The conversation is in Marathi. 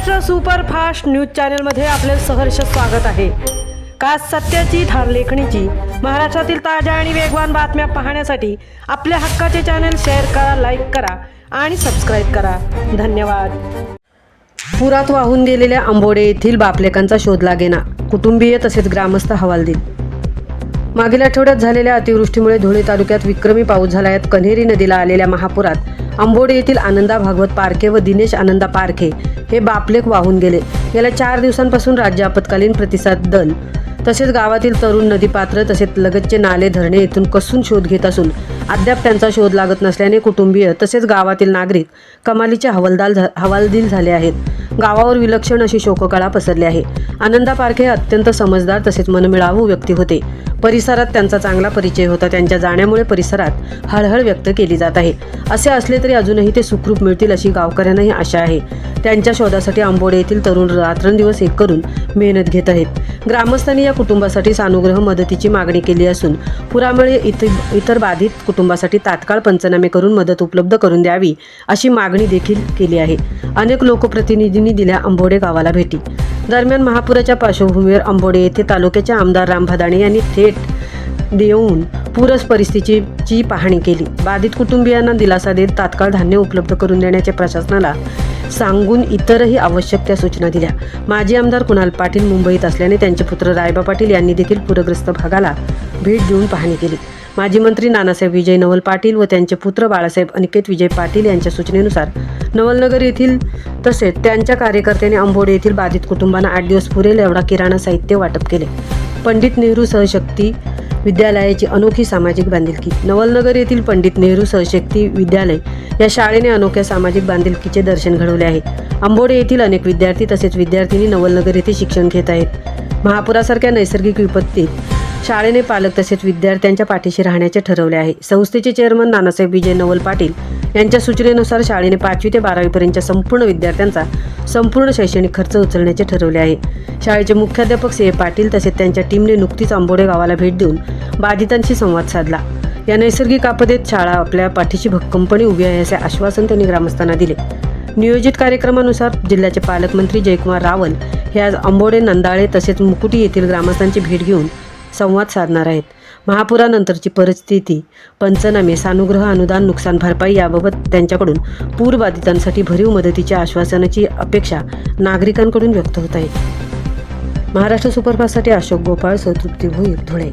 महाराष्ट्र सुपरफास्ट न्यूज चॅनलमध्ये आपले सहर्ष स्वागत आहे। खास सत्याची धार लेखणीची महाराष्ट्रातील ताज्या आणि वेगवान बातम्या पाहण्यासाठी आपल्या हक्काचे चॅनल शेअर करा, लाईक करा आणि सबस्क्राईब करा। धन्यवाद। पुरात वाहून गेलेल्या आंबोडे येथील बापलेकांचा शोध लागेना, कुटुंबीय तसेच ग्रामस्थ हवालदिल। मागील आठवड्यात झालेल्या अतिवृष्टीमुळे धुळे तालुक्यात विक्रमी पाऊस झाला आहे। कन्हेरी नदीला आलेल्या महापुरात आंबोडे येथील आनंदा भागवत पारखे व दिनेश आनंदा पारखे हे बापलेक वाहून गेले। गेल्या 4 दिवसांपासून राज्य आपत्कालीन प्रतिसाद दल तसेच गावातील तरुण नदीपात्र तसेच लगतचे नाले धरणे येथून कसून शोध घेत असून अद्याप त्यांचा शोध लागत नसल्याने कुटुंबीय तसेच गावातील नागरिक कमालीचे हवालदिल झाले आहेत। गावावर विलक्षण अशी शोककळा पसरली आहे। आनंदा पारखे अत्यंत समजदार तसेच मनमिळावू व्यक्ती होते। परिसरात त्यांचा चांगला परिचय होता। त्यांच्या जाण्यामुळे परिसरात हळहळ व्यक्त केली जात आहे। असे असले तरी अजूनही ते सुखरूप मिळतील अशी गावकऱ्यांनाही आशा आहे। त्यांच्या शोधासाठी आंबोडे येथील तरुण रात्रंदिवस एक करून मेहनत घेत आहेत। ग्रामस्थांनी या कुटुंबासाठी सानुग्रह मदतीची मागणी केली असून पुरामुळे इतर बाधित कुटुंबासाठी तात्काळ पंचनामे करून मदत उपलब्ध करून द्यावी अशी मागणी देखील केली आहे। अनेक लोकप्रतिनिधींनी दिल्या आंबोडे गावाला भेटी। दरम्यान महापुराच्या पार्श्वभूमीवर आंबोडे येथे तालुक्याचे आमदार राम भदाणे यांनी थेट येऊन पूर परिस्थितीची पाहणी केली। बाधित कुटुंबियांना दिलासा देत तात्काळ धान्य उपलब्ध करून देण्याचे प्रशासनाला सांगून इतरही आवश्यक त्या सूचना दिल्या। माजी आमदार कुणाल पाटील मुंबईत असल्याने त्यांचे पुत्र रायबा पाटील यांनी देखील पूरग्रस्त भागाला भेट देऊन पाहणी केली। माजी मंत्री नानासाहेब विजय नवल पाटील व त्यांचे पुत्र बाळासाहेब अनिकेत विजय पाटील यांच्या सूचनेनुसार नवलनगर येथील तसेच त्यांच्या कार्यकर्त्यांनी आंबोडे येथील बाधित कुटुंबांना 8 दिवस पुरेल एवढा किराणा साहित्य वाटप केले। पंडित नेहरू सहशक्ती विद्यालयाची अनोखी सामाजिक बांधिलकी। नवलनगर येथील पंडित नेहरू सहशक्ती विद्यालय या शाळेने अनोख्या सामाजिक बांधिलकीचे दर्शन घडवले आहे। आंबोडे येथील अनेक विद्यार्थी तसेच विद्यार्थिनी नवलनगर येथे शिक्षण घेत आहेत। महापुरासारख्या नैसर्गिक विपत्तीत शाळेने पालक तसेच विद्यार्थ्यांच्या पाठीशी राहण्याचे ठरवले आहे। संस्थेचे चेअरमन नानासाहेब विजय नवल पाटील यांच्या सूचनेनुसार शाळेने 5वी ते 12वी पर्यंतच्या संपूर्ण विद्यार्थ्यांचा संपूर्ण शैक्षणिक खर्च उचलण्याचे ठरवले आहे। शाळेचे मुख्याध्यापक सी. पाटील तसेच त्यांच्या टीमने नुकतीच आंबोडे गावाला भेट देऊन बाधितांशी संवाद साधला। या नैसर्गिक आपत्तीत शाळा आपल्या पाठीशी भक्कमपणे उभी आहे असे आश्वासन त्यांनी ग्रामस्थांना दिले। नियोजित कार्यक्रमानुसार जिल्ह्याचे पालकमंत्री जयकुमार रावल हे आज आंबोडे, नंदाळे तसेच मुकुटी येथील ग्रामस्थांची भेट घेऊन संवाद साधणार आहेत। महापुरानंतरची परिस्थिती, पंचनामे, सानुग्रह, अनुदान, नुकसान भरपाई याबाबत त्यांच्याकडून पूरबाधितांसाठी भरीव मदतीच्या आश्वासनाची अपेक्षा नागरिकांकडून व्यक्त होत आहे। महाराष्ट्र सुपरफास्टसाठी अशोक गोपाळ, सौतृप्ती भोईर, धुळे।